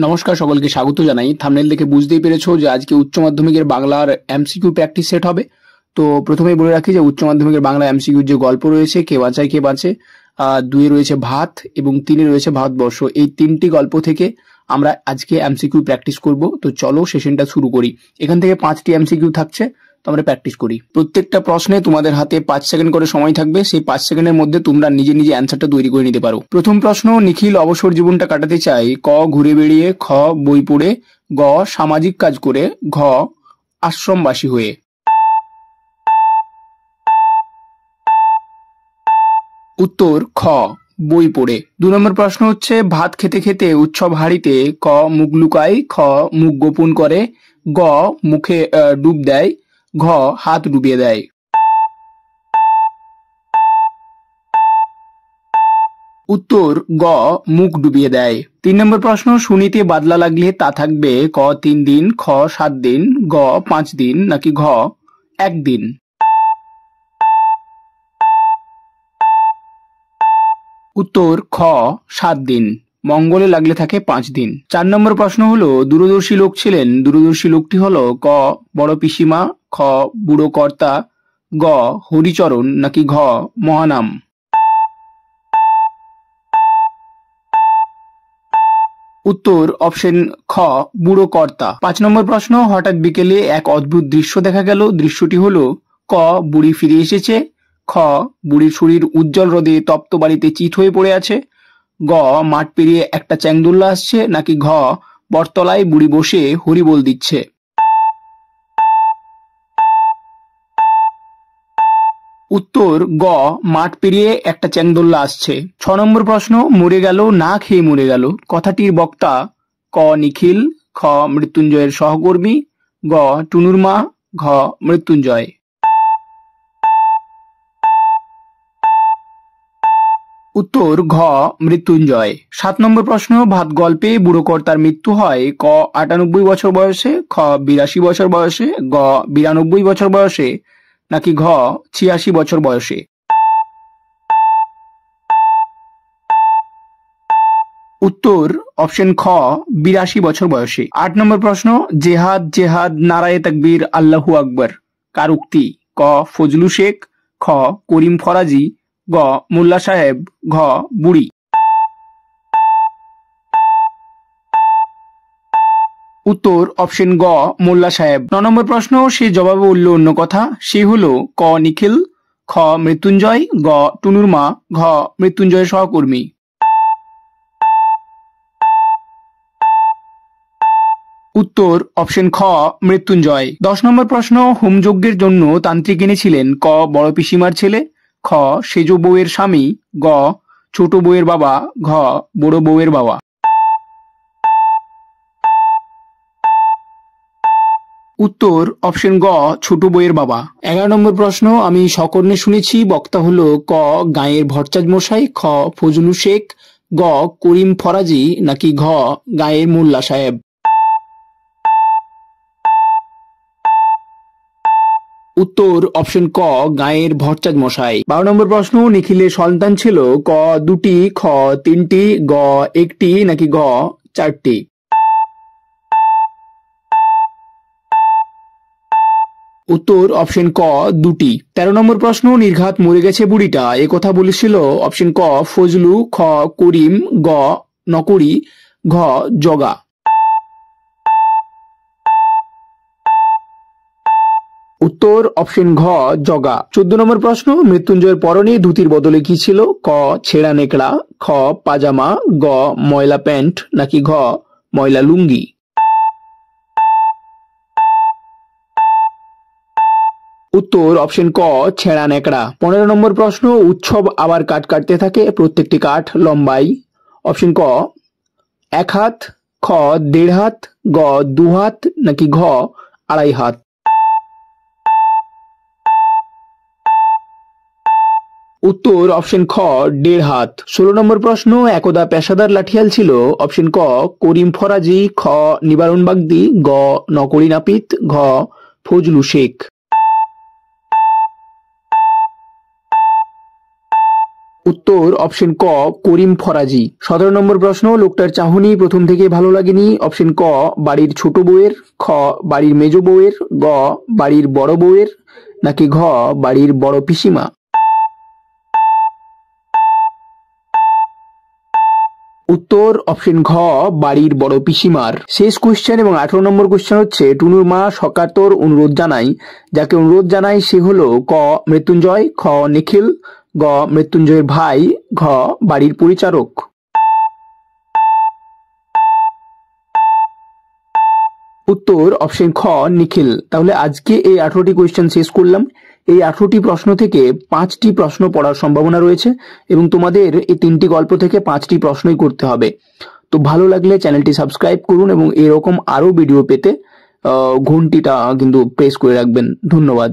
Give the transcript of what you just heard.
নমস্কার, সকলকে স্বাগত জানাই। থাম্বনেল দেখে বুঝতেই পেরেছো যে আজকে উচ্চ মাধ্যমিকের বাংলার এমসিকিউ প্র্যাকটিস সেট হবে। তো প্রথমেই বলে রাখি যে উচ্চ মাধ্যমিকের বাংলা এমসিকিউর যে গল্প রয়েছে কে বাঁচায় কে বাঁচে, 2 রয়েছে ভাত এবং 3 রয়েছে ভারতবর্ষ, এই 3টি গল্প থেকে আমরা আজকে এমসিকিউ প্র্যাকটিস করব। তো চলো সেশনটা শুরু করি। এখান থেকে 5টি এমসিকিউ থাকছে, তো আমরা প্র্যাকটিস করি। প্রত্যেকটা প্রশ্নে তোমাদের হাতে 5 সেকেন্ড করে সময় থাকবে। সেই 5 সেকেন্ডের মধ্যে তোমরা নিজে নিজে অ্যান্সারটা তৈরি করে নিতে পারো। প্রথম প্রশ্ন, নিখিল অবসর জীবনটা কাটাতে চাই ক ঘুরে বেড়িয়ে, খ বই পড়ে, গ সামাজিক কাজ করে, ঘ আশ্রমবাসী হয়ে। উত্তর খ বই পড়ে। 2 নম্বর প্রশ্ন হচ্ছে, ভাত খেতে খেতে উৎসব হাঁড়িতে ক মুখ লুকায়, খ মুখ গোপন করে, গ মুখে ডুব দেয়, ঘ হাত ডুবিয়ে দেয়। উত্তর গ মুখ ডুবিয়ে দেয়। 3 নম্বর প্রশ্ন, শুনিতে বাদলা লাগলে তা থাকবে ক 3 দিন, খ 7 দিন, গ 5 দিন, নাকি ঘ 1 দিন। উত্তর খ 7 দিন। মঙ্গলে লাগলে থাকে 5 দিন। 4 নম্বর প্রশ্ন হলো, দূরদর্শী লোক ছিলেন, দূরদর্শী লোকটি হলো ক বড় পিসিমা, খ বুড়ো কর্তা, গ হরিচরণ, নাকি ঘ মহানাম। উত্তর অপশন খ বুড়ো কর্তা। 5 নম্বর প্রশ্ন, হঠাৎ বিকেলে এক অদ্ভুত দৃশ্য দেখা গেল, দৃশ্যটি হলো ক বুড়ি ফিরে এসেছে, খ বুড়ির শরীর উজ্জ্বল রোদে তপ্ত বাড়িতে চিত হয়ে পড়ে আছে, গ মাঠ পেরিয়ে একটা চ্যাংদোল্লা আসছে, নাকি ঘ বটতলায় বুড়ি বসে হরিবোল দিচ্ছে। উত্তর গ মাঠ পেরিয়ে একটা চ্যাংদোল্লা আসছে। 6 নম্বর প্রশ্ন, মরে গেল না খেয়ে মরে গেল, কথাটির বক্তা ক নিখিল, খ মৃত্যুঞ্জয়ের সহকর্মী, গ টুনুর মা, ঘ মৃত্যুঞ্জয়। উত্তর ঘ মৃত্যুঞ্জয়। 7 নম্বর প্রশ্ন, ভাত গল্পে বুড়ো কর্তার মৃত্যু হয় ক 98 বছর বয়সে, খ 82 বছর বয়সে, গ 92 বছর বয়সে, নাকি ঘ 86 বছর বয়সে। উত্তর অপশন খ 82 বছর বয়সে। 8 নম্বর প্রশ্ন, জেহাদ জেহাদ নারায়ে তাকবীর আল্লাহু আকবার কার উক্তি, ক ফজলু শেখ, খ করিম ফরাজি, গ মোল্লা সাহেব, ঘ বুড়ি। উত্তর অপশন গ মোল্লা সাহেব। 9 নম্বর প্রশ্ন, সে জবাবে বলল অন্য কথা, সে হলো ক নিখিল, খ মৃত্যুঞ্জয়, গ টুনুর মা, ঘ মৃত্যুঞ্জয়ের সহকর্মী। উত্তর অপশন খ মৃত্যুঞ্জয়। 10 নম্বর প্রশ্ন, হোমযজ্ঞের জন্য তান্ত্রিক এনেছিলেন ক বড় পিসিমার ছেলে, খ সেজ বউয়ের স্বামী, গ ছোট বউয়ের বাবা, ঘ বড় বউয়ের বাবা। উত্তর অপশন গ ছোট বউয়ের বাবা। 11 নম্বর প্রশ্ন, আমি সকর্ণে শুনেছি, বক্তা হলো ক গাঁয়ের ভট্টাচ মশাই, খ ফজলু শেখ, গ করিম ফরাজি, নাকি ঘ গাঁয়ের মোল্লা সাহেব। উত্তর অপশন ক গাঁয়ের ভট্টাচ মশাই। 12 নম্বর প্রশ্ন, নিখিলের সন্তান ছিল ক 2টি, খ 3টি, গ 1টি, নাকি ঘ 4টি। উত্তর অপশন ক 2টি। 13 নম্বর প্রশ্ন, নির্ঘাত মরে গেছে বুড়িটা এ কথা বলেছিল অপশন ক ফজলু, খ করিম, গ নকরি, ঘ জগা। উত্তর অপশন ঘ জগা। 14 নম্বর প্রশ্ন, মৃত্যুঞ্জয়ের পরনে ধুতির বদলে কি ছিল, ক ছেঁড়া নেকড়া, খ পাজামা, গ ময়লা প্যান্ট, নাকি ঘ ময়লা লুঙ্গি। উত্তর অপশন ক ছেঁড়া নেকড়া। 15 নম্বর প্রশ্ন, উৎসব আবার কাঠ কাটতে থাকে, প্রত্যেকটি কাঠ লম্বাই অপশন ক 1 হাত, খ 1.5 হাত, গ 2 হাত, নাকি ঘ 2.5 হাত। উত্তর অপশন খ 1.5 হাত। 16 নম্বর প্রশ্ন, একদা পেশাদার লাঠিয়াল ছিল অপশন ক করিম ফরাজি, খ নিবারণ বাগদি, গ নকরি নাপিত, ঘ ফজলু শেখ। উত্তর অপশন ক করিম ফরাজি। 17 নম্বর প্রশ্ন, লোকটার চাহনি প্রথম থেকে ভালো লাগেনি। অপশন ক বাড়ির ছোট বউয়ের, খ বাড়ির মেজ বউয়ের, গ বাড়ির বড় বউয়ের, নাকি ঘ বাড়ির বড় পিসিমা। উত্তর অপশন ঘ বাড়ির বড় পিসিমার। শেষ কোশ্চেন এবং 18 নম্বর কোশ্চেন হচ্ছে, টুনুর মা সকাতর অনুরোধ জানাই, যাকে অনুরোধ জানাই সে হলো ক মৃত্যুঞ্জয়, খ নিখিল, গ মৃত্যুঞ্জয়ের ভাই, ঘ বাড়ির পরিচারক। উত্তর অপশন খ নিখিল। তাহলে আজকে এই 18টি কোয়েশ্চেন শেষ করলাম। এই 18টি প্রশ্ন থেকে 5টি প্রশ্ন পড়ার সম্ভাবনা রয়েছে এবং তোমাদের এই 3টি গল্প থেকে 5টি প্রশ্নই করতে হবে। তো ভালো লাগলে চ্যানেলটি সাবস্ক্রাইব করুন এবং এরকম আরো ভিডিও পেতে ঘন্টিটা কিন্তু প্রেস করে রাখবেন। ধন্যবাদ।